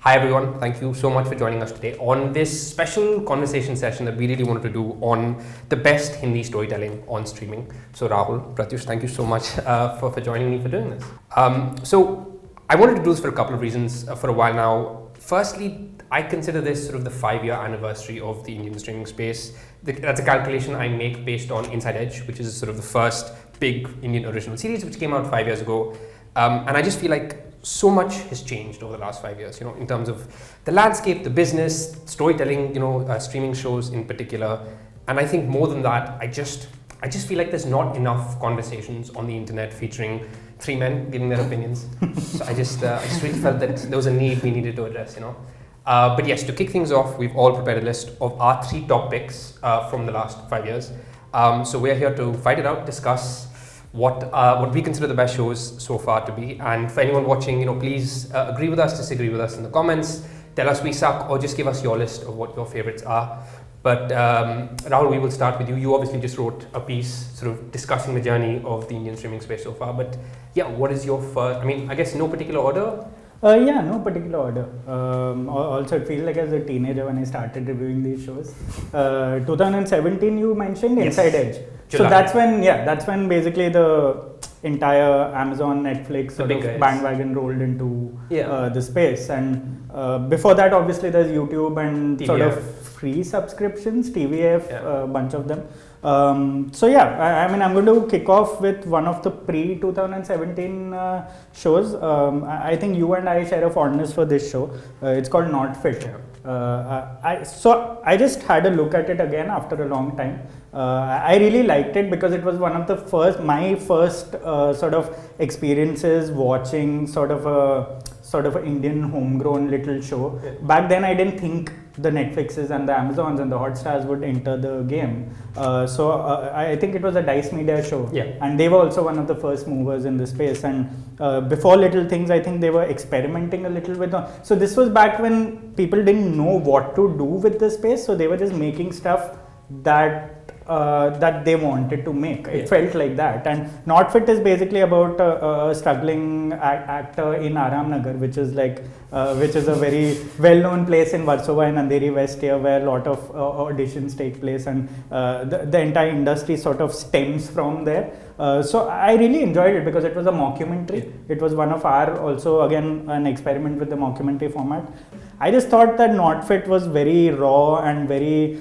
Hi everyone, thank you so much for joining us today on this special conversation session that we really wanted to do on the best Hindi storytelling on streaming. So Rahul, Prathyush, thank you so much for joining me for doing this. So I wanted to do this for a couple of reasons for a while now. Firstly, I consider this sort of the 5-year anniversary of the Indian streaming space. That's a calculation I make based on Inside Edge, which is sort of the first big Indian original series which came out 5 years ago. And I just feel like so much has changed over the last 5 years, in terms of the landscape, the business, storytelling, streaming shows in particular. And I think more than that, I just feel like there's not enough conversations on the internet featuring 3 men giving their opinions. So I just really felt that there was a need we needed to address, But yes, to kick things off, we've all prepared a list of our 3 top picks from the last 5 years. So we're here to fight it out, discuss what we consider the best shows so far to be. And for anyone watching, please agree with us, disagree with us in the comments, tell us we suck, or just give us your list of what your favorites are. But Rahul, we will start with you. You obviously just wrote a piece sort of discussing the journey of the Indian streaming space so far. But yeah, what is your first, I guess no particular order? No particular order. Also, it feels like as a teenager when I started reviewing these shows. 2017, you mentioned Inside Edge. July. So that's when basically the entire Amazon, Netflix sort of bandwagon rolled into the space. And before that, obviously, there's YouTube and TVF. Sort of free subscriptions, TVF, a bunch of them. I'm going to kick off with one of the pre-2017 shows. I think you and I share a fondness for this show. It's called Not Fit. I just had a look at it again after a long time. I really liked it because it was one of the my first sort of experiences watching sort of an Indian homegrown little show. Back then, I didn't think the Netflixes and the Amazons and the Hotstars would enter the game. I think it was a Dice Media show. And they were also one of the first movers in the space. And before Little Things, I think they were experimenting a little with. So this was back when people didn't know what to do with the space. So they were just making stuff that they wanted to make. It felt like that. And Not Fit is basically about a struggling actor in Aramnagar, which is a very well-known place in Warsaw and Andheri West here, where a lot of auditions take place, and the entire industry sort of stems from there. So I really enjoyed it because it was a mockumentary. It was one of our, also again, an experiment with the mockumentary format. I just thought that Not Fit was very raw and very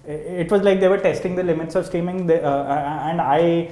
it was like they were testing the limits of streaming, and I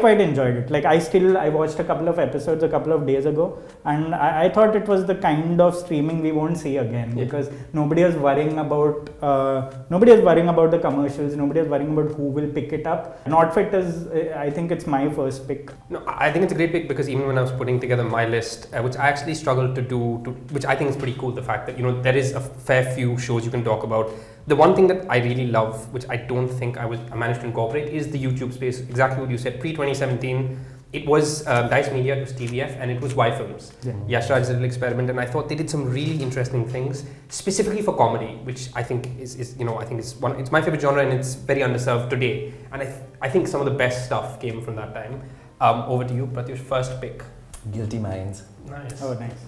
quite enjoyed it. I watched a couple of episodes a couple of days ago, and I thought it was the kind of streaming we won't see again, because nobody is worrying about the commercials, nobody is worrying about who will pick it up. Not Fit is, I think it's my first pick. No, I think it's a great pick because even when I was putting together my list, which I actually struggled to do, which I think is pretty cool, the fact that there is a fair few shows you can talk about. The one thing that I really love, which I don't think I managed to incorporate, is the YouTube space. Exactly what you said. Pre-2017, it was Dice Media, it was TVF, and it was Y Films. Yash Raj's little experiment, and I thought they did some really interesting things, specifically for comedy, which I think is it's my favorite genre, and it's very underserved today. And I think some of the best stuff came from that time. Over to you, Prathyush, first pick. Guilty Minds. Nice. Oh, nice.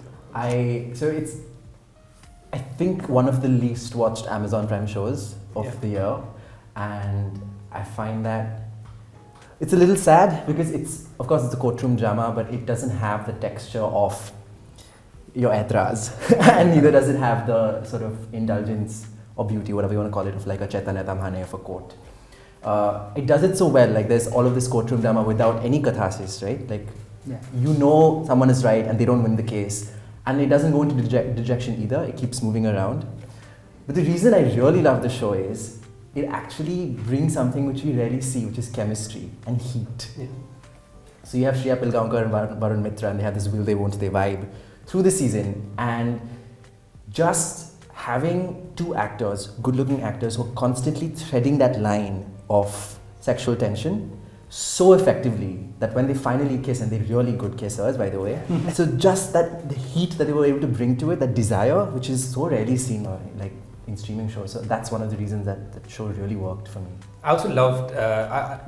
I think one of the least watched Amazon Prime shows of the year, and I find that it's a little sad because of course it's a courtroom drama, but it doesn't have the texture of your Aitras and neither does it have the sort of indulgence or beauty, whatever you want to call it, of like a Chaitanya Tamhane of a court. It does it so well, there's all of this courtroom drama without any catharsis, right? Someone is right and they don't win the case. And it doesn't go into dejection either, it keeps moving around. But the reason I really love the show is it actually brings something which we rarely see, which is chemistry and heat. So you have Shreya Pilgaonkar and Varun Mitra, and they have this will they won't they vibe through the season. And just having 2 actors, good-looking actors, who are constantly threading that line of sexual tension so effectively that when they finally kiss, and they're really good kissers, by the way, so just that the heat that they were able to bring to it, that desire, which is so rarely seen in streaming shows. So that's one of the reasons that the show really worked for me. I also loved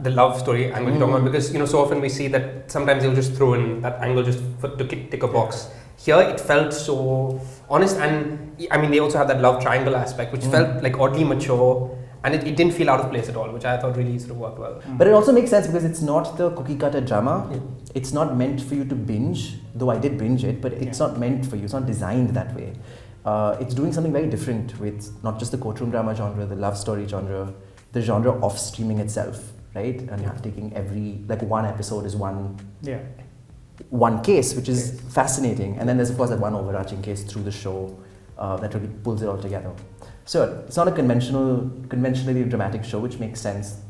the love story angle you're talking about, because so often we see that sometimes they'll just throw in that angle just to tick a box. Here it felt so honest, and I mean they also have that love triangle aspect, which felt like oddly mature, and it didn't feel out of place at all, which I thought really sort of worked well. But it also makes sense because it's not the cookie cutter drama. It's not meant for you to binge, though I did binge it, but it's not meant for you. It's not designed that way. It's doing something very different with not just the courtroom drama genre, the love story genre, the genre of streaming itself, right? And you're taking every, like one episode is one case, which is fascinating. And then there's of course that one overarching case through the show that really pulls it all together. So it's not a conventionally dramatic show, which makes sense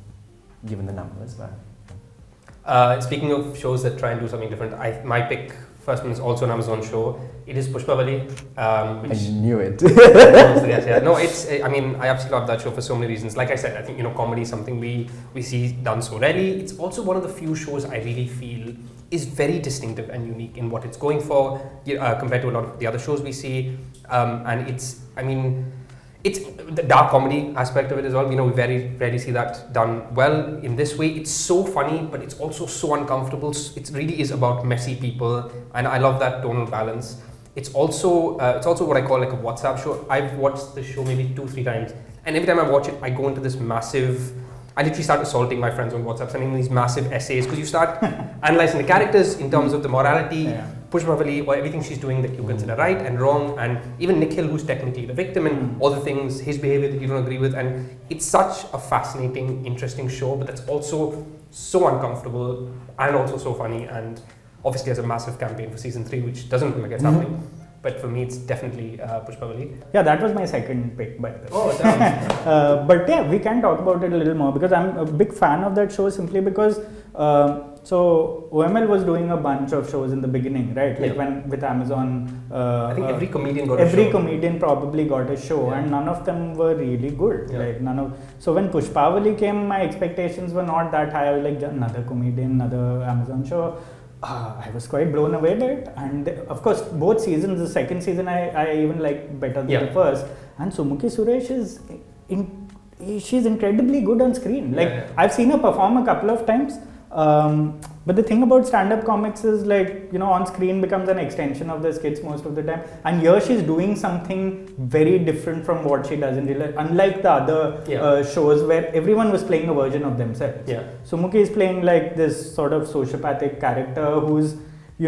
given the numbers. But speaking of shows that try and do something different, my pick, first one, is also an Amazon show. It is Pushpavali. I knew it. No, it's. I mean, I absolutely love that show for so many reasons. Like I said, I think comedy is something we see done so rarely. It's also one of the few shows I really feel is very distinctive and unique in what it's going for compared to a lot of the other shows we see. And it's. I mean, it's the dark comedy aspect of it as well. We very rarely see that done well in this way. It's so funny, but it's also so uncomfortable. It really is about messy people, and I love that tonal balance. It's also what I call like a WhatsApp show. I've watched the show maybe 2-3 times, and every time I watch it, I go into this massive. I literally start assaulting my friends on WhatsApp, sending these massive essays because you start analyzing the characters in terms of the morality, Pushpavali, or everything she's doing that you consider right and wrong, and even Nikhil, who's technically the victim, and all the things, his behavior that you don't agree with. And it's such a fascinating, interesting show, but that's also so uncomfortable and also so funny. And obviously, there's a massive campaign for season 3, which doesn't look like it's happening. But for me, it's definitely Pushpavali. Yeah, that was my second pick, by the way. Oh, damn. But yeah, we can talk about it a little more because I'm a big fan of that show simply because so OML was doing a bunch of shows in the beginning, right? Like when with Amazon. I think every comedian got a show. Every comedian probably got a show, and none of them were really good. Like So when Pushpavali came, my expectations were not that high. I was like, another comedian, another Amazon show. I was quite blown away by it, and of course both seasons, the second season I even liked better than the first. And Sumukhi Suresh she's incredibly good on screen. Like I've seen her perform a couple of times, but the thing about stand-up comics is like on screen becomes an extension of the skits most of the time, and here she's doing something very different from what she does in real life, unlike the other shows where everyone was playing a version of themselves. Sumukhi is playing like this sort of sociopathic character who's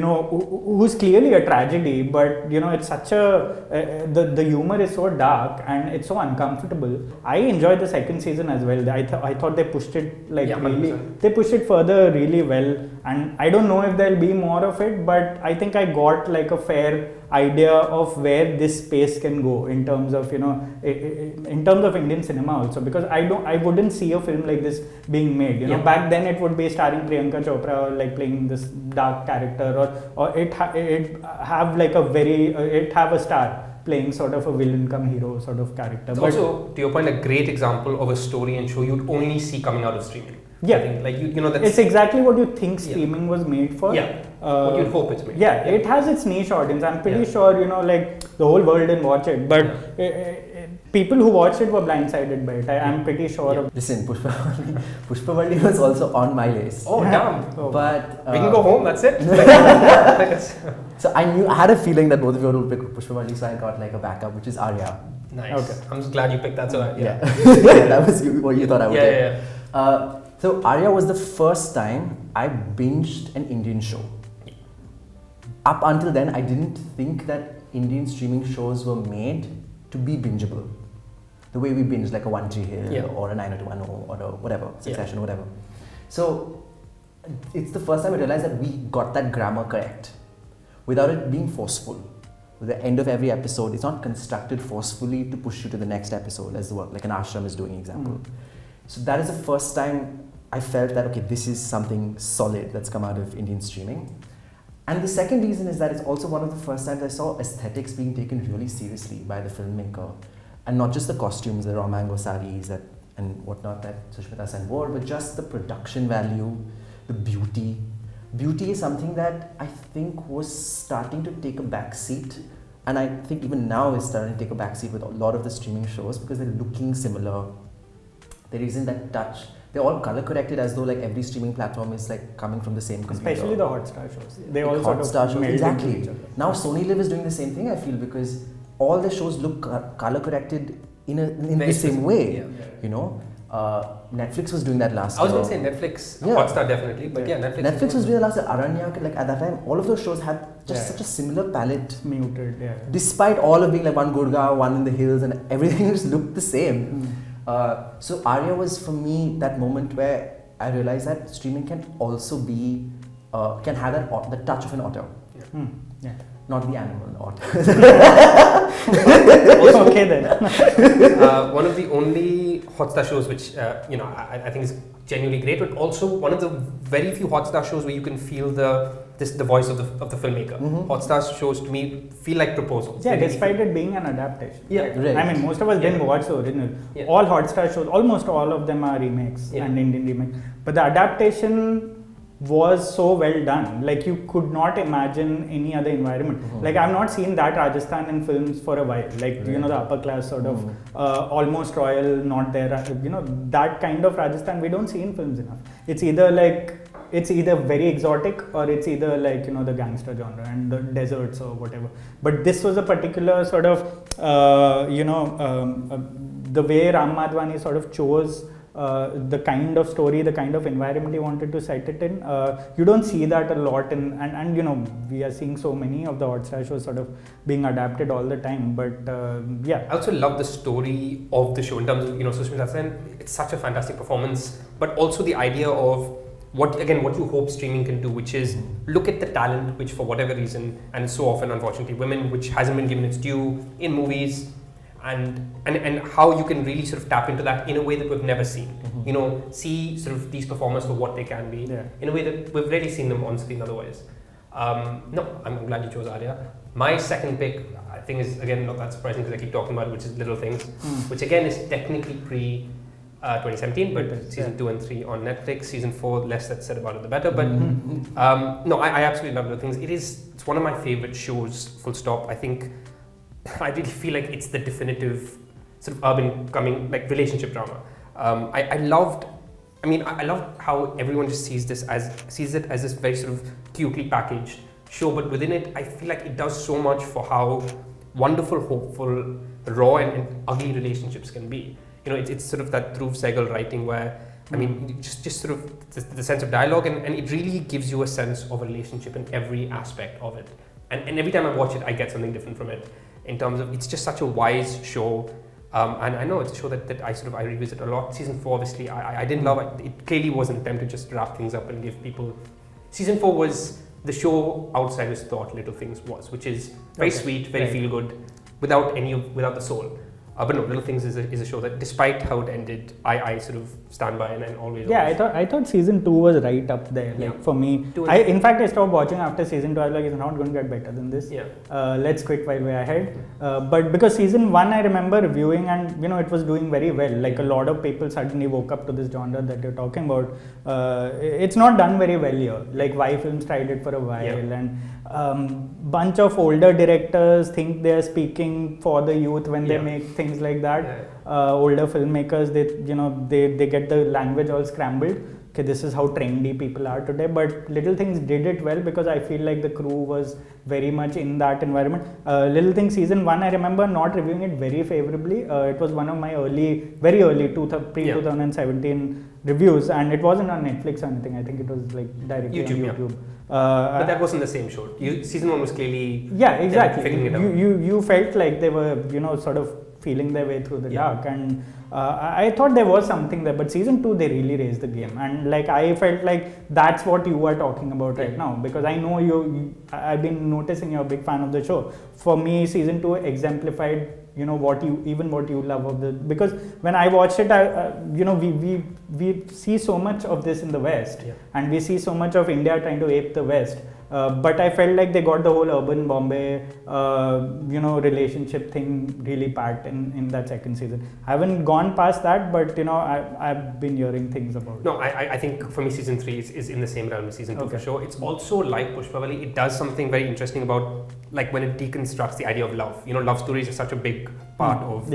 who's clearly a tragedy, but it's such a the humor is so dark and it's so uncomfortable. I enjoyed the second season as well. I thought they pushed it really, they pushed it further really well, and I don't know if there'll be more of it, but I think I got like a fair idea of where this space can go in terms of in terms of Indian cinema also, because I wouldn't see a film like this being made. Back then it would be starring Priyanka Chopra or like playing this dark character, or it have like a very it have a star playing sort of a villain come hero sort of character. It's but also, to your point, a great example of a story and show you'd only see coming out of streaming. Yeah, I think, like that's it's exactly what you think streaming was made for. What you'd hope it's made. It has its niche audience. I'm pretty sure like the whole world didn't watch it, but people who watched it were blindsided by it. I'm pretty sure. Listen, Pushpavali was also on my list. Oh damn! But we can go home. That's it. So I had a feeling that both of you would pick Pushpavali, so I got like a backup, which is Arya. Nice. Okay. I'm just glad you picked that. So that was what you thought I would take. Yeah. So Arya was the first time I binged an Indian show. Up until then, I didn't think that Indian streaming shows were made to be bingeable. The way we binge like a One Tree Hill or a 90210 or a whatever, Succession or whatever. So it's the first time I realized that we got that grammar correct without it being forceful. At the end of every episode, it's not constructed forcefully to push you to the next episode, as the work like an ashram is doing, example. So that is the first time I felt that, okay, this is something solid that's come out of Indian streaming. And the second reason is that it's also one of the first times I saw aesthetics being taken really seriously by the filmmaker. And not just the costumes, the raw mango saris and whatnot that Sushmita Sen wore, but just the production value, the beauty. Beauty is something that I think was starting to take a back seat. And I think even now is starting to take a back seat with a lot of the streaming shows because they're looking similar. There isn't that touch. They're all color corrected as though like every streaming platform is like coming from the same computer. Especially the Hotstar shows. They all sort of Exactly. Now Sony Live is doing the same thing, I feel, because all the shows look color corrected in Very the same way. Yeah. You know, Netflix was doing that last I was year. going to say Netflix, Yeah. Hotstar definitely, but yeah, Netflix was doing that last year. Aranyak, like at that time, all of those shows had just such a similar palette. Muted, yeah. Despite all of being like one Gurgaon, one in the hills, and everything just looked the same. So Arya was for me that moment where I realized that streaming can also be, can have the touch of an otter. Yeah. Not the animal otter. Okay then. One of the only Hotstar shows which I think is genuinely great, but also one of the very few Hotstar shows where you can feel the voice of the filmmaker. Hotstar shows to me feel like proposals. Yeah, despite it being an adaptation. Yeah, right. I mean, most of us didn't watch the original. Yeah. All Hotstar shows, almost all of them are remakes and Indian remakes. But the adaptation was so well done. Like, you could not imagine any other environment. Like, I've not seen that Rajasthan in films for a while. Like, you know, the upper class sort of almost royal, not there. You know, that kind of Rajasthan we don't see in films enough. It's either very exotic or it's either like, you know, the gangster genre and the deserts or whatever. But this was a particular sort of, the way Ram Madhwani sort of chose the kind of story, the kind of environment he wanted to set it in. You don't see that a lot and you know, we are seeing so many of the Hotstar shows sort of being adapted all the time, but yeah. I also love the story of the show in terms of, you know, Suchin Mehrotra. It's such a fantastic performance, but also the idea of what you hope streaming can do, which is look at the talent which for whatever reason, and so often unfortunately women, which hasn't been given its due in movies, and how you can really sort of tap into that in a way that we've never seen. You know, see sort of these performers for what they can be in a way that we've rarely seen them on screen otherwise. No, I'm glad you chose Arya. My second pick, I think, is again not that surprising because I keep talking about it, which is Little Things, which again is technically pre 2017, but season 2 and 3 on Netflix. Season 4, less that's said about it, the better. But no, I absolutely love Little Things. It's one of my favorite shows. Full stop. I really feel like it's the definitive sort of urban coming like relationship drama. I loved how everyone just sees it as this very sort of cutely packaged show, but within it, I feel like it does so much for how wonderful, hopeful, raw, and ugly relationships can be. You know, it's sort of that Dhruv Sehgal writing where, I mean, just sort of the sense of dialogue, and it really gives you a sense of a relationship in every aspect of it. And every time I watch it, I get something different from it. In terms of, it's just such a wise show, and I know it's a show that I revisit a lot. Season 4, obviously, I didn't love it. It clearly was an attempt to just wrap things up and give people. Season 4 was the show outsiders thought Little Things was, which is very sweet, very feel good, without the soul. But no, Little Things is a show that, despite how it ended, I sort of stand by and always. Yeah, I thought season 2 was right up there. Like for me, in fact I stopped watching after season 2. I was like, it's not going to get better than this. Yeah. Let's quit while we're ahead. But because season 1 I remember reviewing, and you know, it was doing very well. Like a lot of people suddenly woke up to this genre that you're talking about. It's not done very well here. Like Y Films tried it for a while, and bunch of older directors think they're speaking for the youth when they make things like that. Older filmmakers, they get the language all scrambled. Okay, this is how trendy people are today. But Little Things did it well because I feel like the crew was very much in that environment. Little Things season 1, I remember not reviewing it very favorably. It was one of my very early pre-2017 reviews, and it wasn't on Netflix or anything. I think it was like directly YouTube, on YouTube. But that wasn't the same show. Season 1 was clearly exactly. figuring it out. You felt like they were sort of feeling their way through the dark, and I thought there was something there. But season 2 they really raised the game, and like I felt like that's what you are talking about right now, because I know I've been noticing you're a big fan of the show. For me, season 2 exemplified what you love of the, because when I watched it, we see so much of this in the West, and we see so much of India trying to ape the West. But I felt like they got the whole urban Bombay, relationship thing really packed in that second season. I haven't gone past that, but I've been hearing things about it. No, I think for me season 3 is in the same realm as season 2 for sure. It's also like Pushpavali, it does something very interesting about like when it deconstructs the idea of love. Love stories are such a big part of,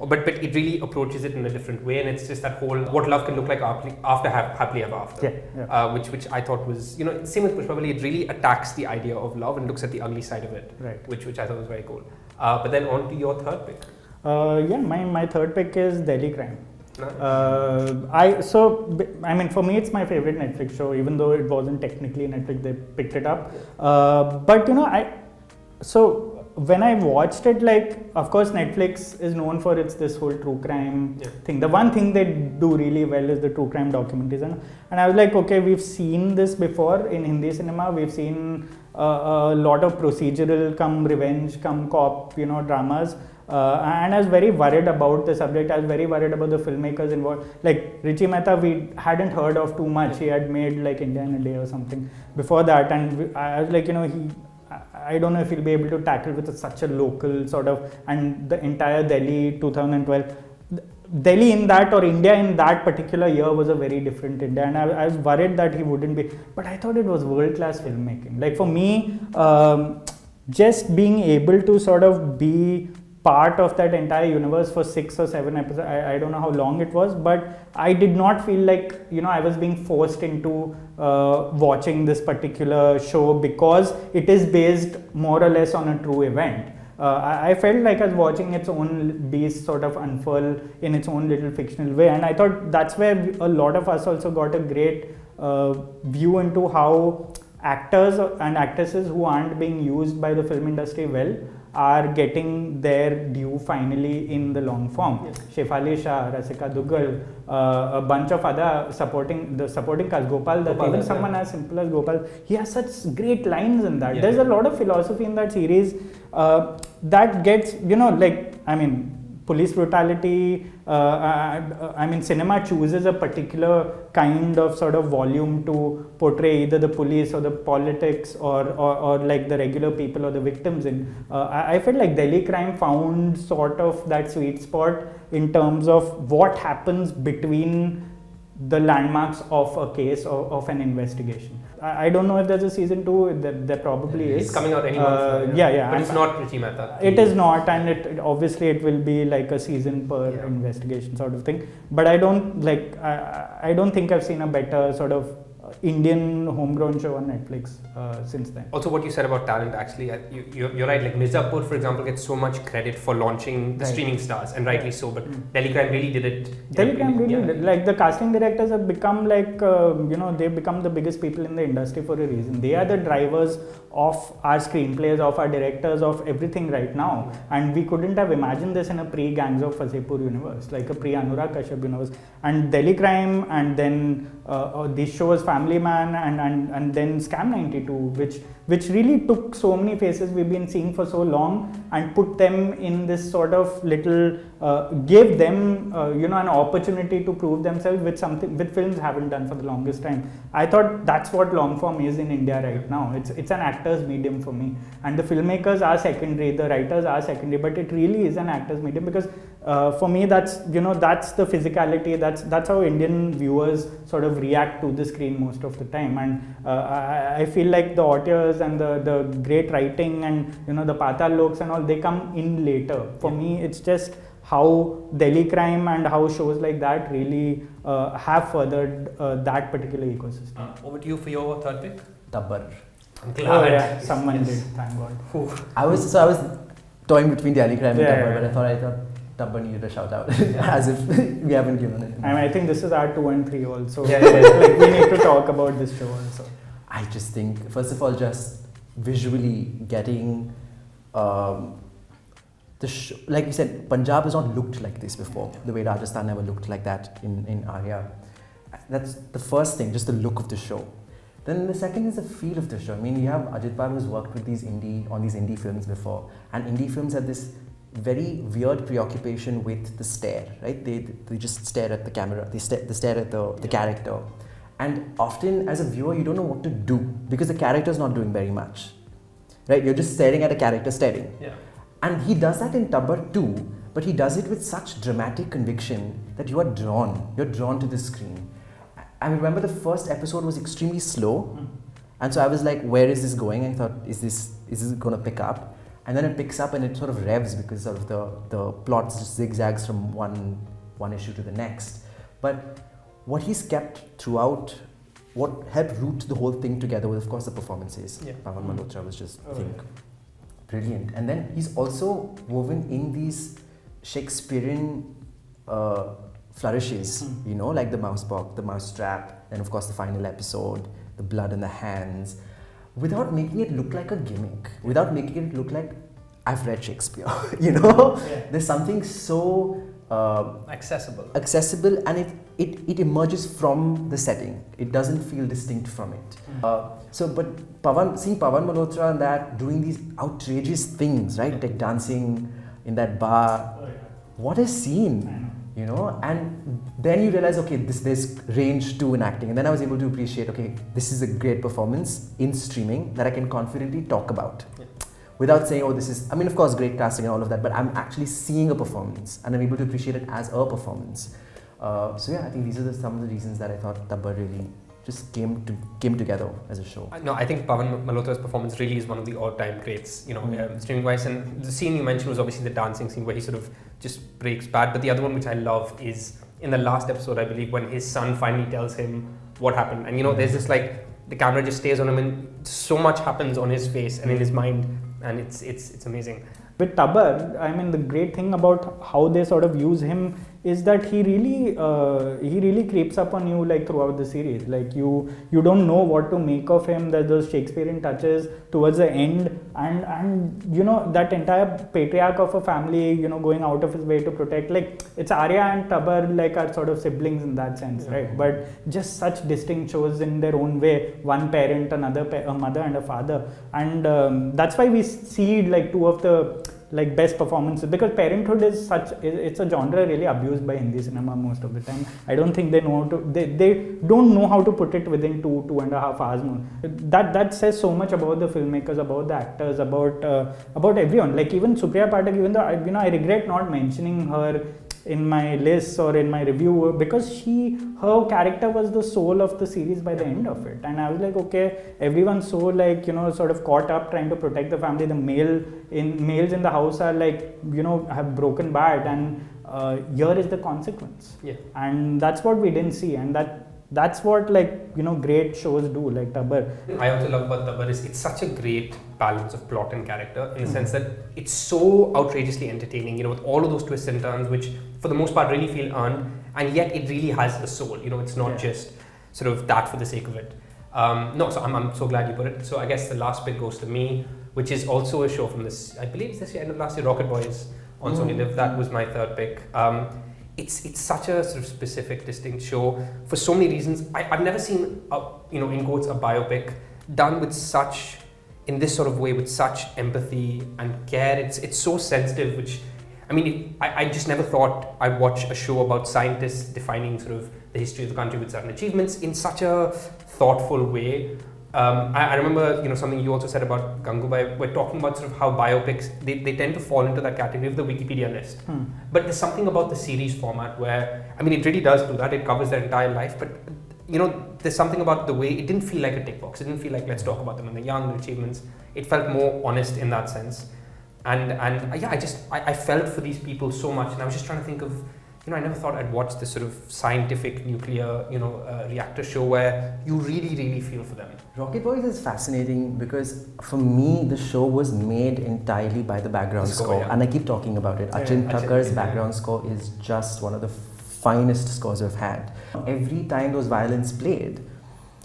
but it really approaches it in a different way, and it's just that whole what love can look like after happily ever after, which I thought was same with Pushpavali. It really attacks the idea of love and looks at the ugly side of it, which I thought was very cool. But then on to your third pick. My third pick is Delhi Crime. Nice. For me, it's my favorite Netflix show, even though it wasn't technically Netflix, they picked it up. When I watched it, like, of course, Netflix is known for this whole true crime thing. The one thing they do really well is the true crime documentaries. And I was like, okay, we've seen this before in Hindi cinema. We've seen a lot of procedural, come revenge, come cop, dramas. And I was very worried about the subject. I was very worried about the filmmakers involved. Like Richie Mehta, we hadn't heard of too much. He had made like India in a Day or something before that. And I was like, I don't know if he'll be able to tackle with such a local sort of, and the entire Delhi 2012. Delhi in that, or India in that particular year, was a very different India, and I was worried that he wouldn't be, but I thought it was world-class filmmaking. Like for me, just being able to sort of be part of that entire universe for 6 or 7 episodes, I don't know how long it was, but I did not feel like, I was being forced into watching this particular show because it is based more or less on a true event. I felt like I was watching its own beast sort of unfurl in its own little fictional way, and I thought that's where a lot of us also got a great view into how actors and actresses who aren't being used by the film industry well are getting their due finally in the long form. Shefali Shah, Rasika Duggal, a bunch of other supporting cast, Gopal, even someone as simple as Gopal, he has such great lines in that. There's a lot of philosophy in that series that gets, police brutality. Cinema chooses a particular kind of sort of volume to portray either the police or the politics or like the regular people or the victims in. I felt like Delhi Crime found sort of that sweet spot in terms of what happens between the landmarks of a case or of an investigation. I don't know if there's a season 2. There probably is. It's coming out any month. But it's not Richie Mehta. It is not, and it obviously it will be like a season per investigation sort of thing. But I don't think I've seen a better sort of Indian homegrown show on Netflix since then. Also, what you said about talent, actually, you're right. Like Mirzapur, for example, gets so much credit for launching the streaming stars, and rightly so. But Delhi Crime really did it. Delhi Crime really did. Like the casting directors have become like they've become the biggest people in the industry for a reason. They are the drivers of our screenplays, of our directors, of everything right now. And we couldn't have imagined this in a pre-Gangs of Wasseypur universe, like a pre-Anurag Kashyap universe. And Delhi Crime, and then these shows, Family Man, and then Scam 92, which really took so many faces we've been seeing for so long and put them in this sort of little, gave them an opportunity to prove themselves with films haven't done for the longest time. I thought that's what long form is in India right now. It's an actor's medium for me, and the filmmakers are secondary, the writers are secondary, but it really is an actor's medium because for me that's the physicality, that's how Indian viewers sort of react to the screen most of the time. And I feel like the auteurs and the great writing and the Patal Loks and all, they come in later. For me, it's just how Delhi Crime and how shows like that really have furthered that particular ecosystem. Over to you for your third pick. Tabbar. I'm glad. Someone did, thank God. I was toying between Delhi Crime and Tabbar, but I thought Tabbar needed a shout out as if we haven't given it. I think this is our 2 and 3 also. Like we need to talk about this show also. I just think, first of all, just visually getting the show, like you said, Punjab has not looked like this before, the way Rajasthan never looked like that in Arya. That's the first thing, just the look of the show. Then the second is the feel of the show. I mean, you have Ajit Pal who's worked with these indie films before, and indie films have this very weird preoccupation with the stare, right? They just stare at the camera, they stare at the character. And often as a viewer, you don't know what to do because the character's not doing very much, right? You're just staring at a character staring. Yeah. And he does that in Tabbar too, but he does it with such dramatic conviction that you're drawn to the screen. I remember the first episode was extremely slow, and so I was like, where is this going? I thought, is this going to pick up? And then it picks up and it sort of revs because sort of the plot just zigzags from one issue to the next. But what he's kept throughout, what helped root the whole thing together was, of course, the performances. Pawan Malhotra was just, brilliant. And then he's also woven in these Shakespearean flourishes, you know, like the mouse box, the mouse trap, and of course the final episode, the blood in the hands, without making it look like a gimmick, without making it look like I've read Shakespeare, you know? There's something so accessible, and it emerges from the setting. It doesn't feel distinct from it. But seeing Pavan Malhotra and that doing these outrageous things, right? Like dancing in that bar, what a scene, you know? And then you realize, okay, there's range too in acting. And then I was able to appreciate, okay, this is a great performance in streaming that I can confidently talk about. Without saying, oh, this is, I mean, of course, great casting and all of that, but I'm actually seeing a performance and I'm able to appreciate it as a performance. So yeah, I think these are some of the reasons that I thought Tabbar really just came together as a show. No, I think Pavan Malhotra's performance really is one of the all-time greats, you know, streaming-wise. And the scene you mentioned was obviously the dancing scene where he sort of just breaks bad. But the other one which I love is in the last episode, I believe, when his son finally tells him what happened. And you know, there's this like, the camera just stays on him and so much happens on his face and in his mind. And it's amazing. With Tabbar, I mean, the great thing about how they sort of use him is that he really creeps up on you like throughout the series. Like you don't know what to make of him. There's those Shakespearean touches towards the end, and you know, that entire patriarch of a family, you know, going out of his way to protect. Like it's Arya and Tabbar like are sort of siblings in that sense, right? But just such distinct shows in their own way. One parent, a mother and a father, and that's why we see like two of the like best performances, because parenthood is it's a genre really abused by Hindi cinema most of the time. I don't think they don't know how to put it within 2.5 hours more. That says so much about the filmmakers, about the actors, about everyone. Like even Supriya Pathak, even though I regret not mentioning her in my list or in my review, because her character was the soul of the series by the end of it. And I was like, okay, everyone's so like, you know, sort of caught up trying to protect the family. The males in the house are like, you know, have broken bad, and here is the consequence. And that's what we didn't see, and that's what, like, you know, great shows do, like Tabbar. I also love about Tabbar is it's such a great balance of plot and character, in the sense that it's so outrageously entertaining, you know, with all of those twists and turns, which for the most part really feel earned, and yet it really has a soul, you know, it's not just sort of that for the sake of it. So I'm so glad you put it. So I guess the last pick goes to me, which is also a show from this, I believe it's this year, end of last year, Rocket Boys on Sony Live. That was my third pick. It's such a sort of specific, distinct show for so many reasons. I've never seen, you know, in quotes, a biopic done with such, in this sort of way, with such empathy and care. It's so sensitive, which, I mean, I just never thought I'd watch a show about scientists defining sort of the history of the country with certain achievements in such a thoughtful way. I remember, you know, something you also said about Gangubai. We're talking about sort of how biopics, they tend to fall into that category of the Wikipedia list. But there's something about the series format where, I mean, it really does do that. It covers their entire life. But, you know, there's something about the way, it didn't feel like a tick box. It didn't feel like, let's talk about them when they're young, their achievements. It felt more honest in that sense. And yeah, I felt for these people so much. And I was just trying to think of, you know, I never thought I'd watch this sort of scientific nuclear, you know, reactor show where you really, really feel for them. Rocket Boys is fascinating because for me, the show was made entirely by the background score. And I keep talking about it. Achin Thakur's background score is just one of the finest scores I've had. Every time those violins played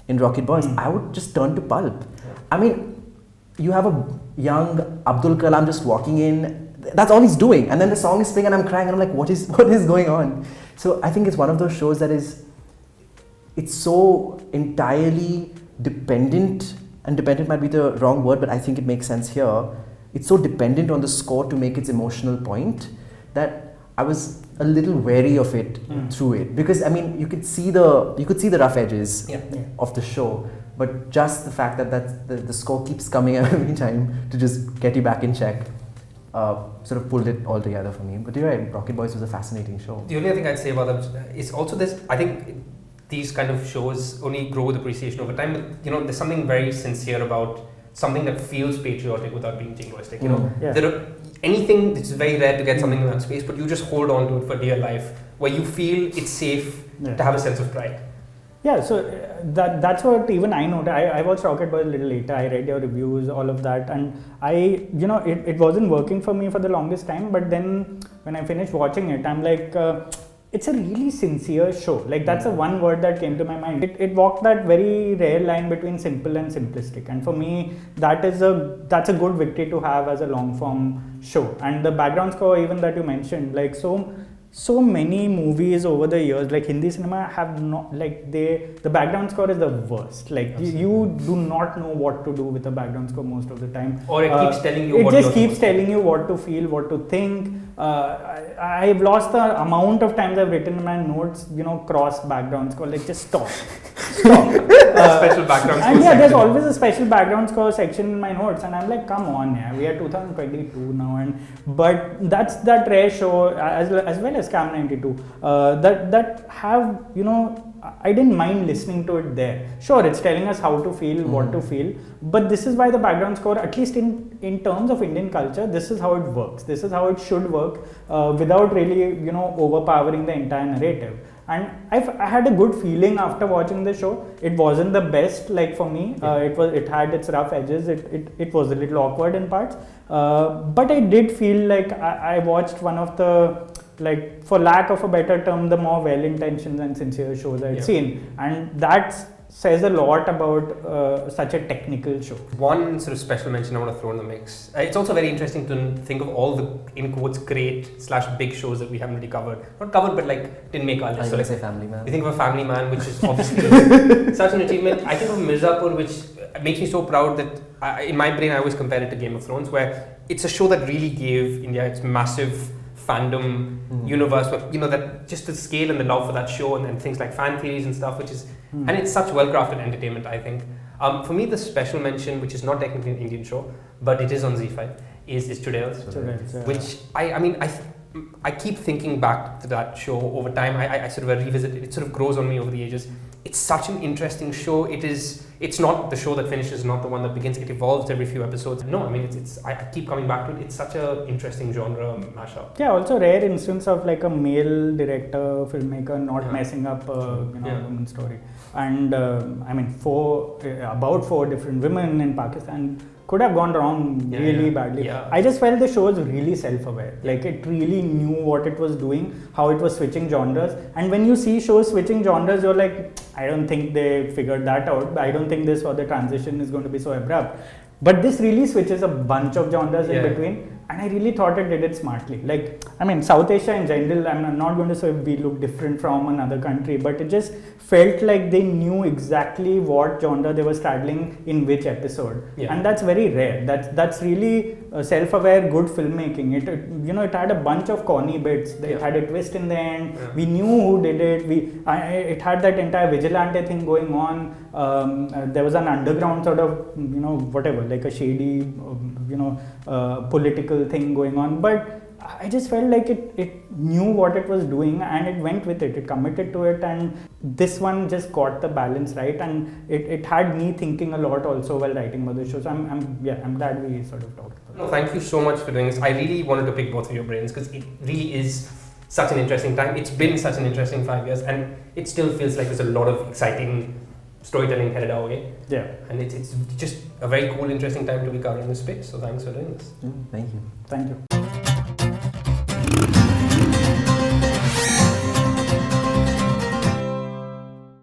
in Rocket Boys, I would just turn to pulp. I mean, you have a young Abdul Kalam just walking in. That's all he's doing, and then the song is playing and I'm crying and I'm like, what is going on? So I think it's one of those shows that it's so entirely dependent, and dependent might be the wrong word, but I think it makes sense here. It's so dependent on the score to make its emotional point that I was a little wary of it through it, because I mean, you could see the rough edges of the show, but just the fact that the score keeps coming every time to just get you back in check. Sort of pulled it all together for me. But you're right, Rocket Boys was a fascinating show. The only thing I'd say about them is also this, I think these kind of shows only grow with appreciation over time, but you know, there's something very sincere about something that feels patriotic without being jingoistic. You know, anything, it's very rare to get something in that space, but you just hold on to it for dear life, where you feel it's safe to have a sense of pride. Yeah, so that's what even I noticed. I watched Rocket Boy a little later. I read your reviews, all of that, and it wasn't working for me for the longest time. But then when I finished watching it, I'm like, it's a really sincere show. Like that's the one word that came to my mind. It walked that very rare line between simple and simplistic, and for me, that's a good victory to have as a long form show. And the background score, even that you mentioned, like so many movies over the years, like Hindi cinema have not, like the background score is the worst. Like you do not know what to do with the background score most of the time. Or it keeps telling you it what just you're keeps supposed to telling you what to feel, what to think. I've lost the amount of times I've written in my notes, cross background score, like just stop. Special background score and yeah, section. there's always a special background score section in my notes, and I'm like, come on, yeah, we are 2022 now, but that's that rare show as well as Cam 92 that have I didn't mind listening to it there. Sure, it's telling us how to feel, what to feel, but this is why the background score, at least in terms of Indian culture, this is how it works. This is how it should work without really overpowering the entire narrative. And I had a good feeling after watching the show. It wasn't the best, like for me. It had its rough edges. It was a little awkward in parts. But I did feel like I watched one of the, like, for lack of a better term, the more well-intentioned and sincere shows I'd seen. And that says a lot about such a technical show. One sort of special mention I want to throw in the mix. It's also very interesting to think of all the, in quotes, great / big shows that we haven't really covered. Not covered, but like didn't make our list. I so like, say Family Man. You think of a Family Man, which is obviously such an achievement. I think of Mirzapur, which makes me so proud that in my brain I always compare it to Game of Thrones, where it's a show that really gave India its massive fandom universe, but that just the scale and the love for that show, and things like fan theories and stuff, which is and it's such well-crafted entertainment, I think. For me, the special mention, which is not technically an Indian show, but it is on Z5, is Chudels, which I keep thinking back to that show over time. I sort of revisit it. It sort of grows on me over the ages. It's such an interesting show. It's not the show that finishes, not the one that begins. It evolves every few episodes. No, I mean, I keep coming back to it. It's such an interesting genre mashup. Yeah, also rare instance of like a male director, filmmaker not messing up a woman story. And I mean, about 4 different women in Pakistan could have gone wrong really badly. Yeah. I just felt the show was really self-aware. Like it really knew what it was doing, how it was switching genres. And when you see shows switching genres, you're like, I don't think they figured that out. I don't think this or the transition is going to be so abrupt. But this really switches a bunch of genres in between. And I really thought it did it smartly. Like, I mean, South Asia in general, I'm not going to say we look different from another country, but it just felt like they knew exactly what genre they were straddling in which episode. Yeah. And that's very rare. That's really self-aware, good filmmaking. It had a bunch of corny bits. It had a twist in the end. Yeah. We knew who did it. It had that entire vigilante thing going on. There was an underground sort of, whatever, like a shady, political thing going on, but I just felt like it knew what it was doing and it went with it. It committed to it, and this one just got the balance right, and it had me thinking a lot also while writing about the show. So I'm glad we sort of talked about it. No, thank you so much for doing this. I really wanted to pick both of your brains because it really is such an interesting time. It's been such an interesting 5 years, and it still feels like there's a lot of exciting storytelling headed our way. Yeah. And it's just a very cool, interesting time to be covering this space. So thanks for doing this. Thank you. Thank you.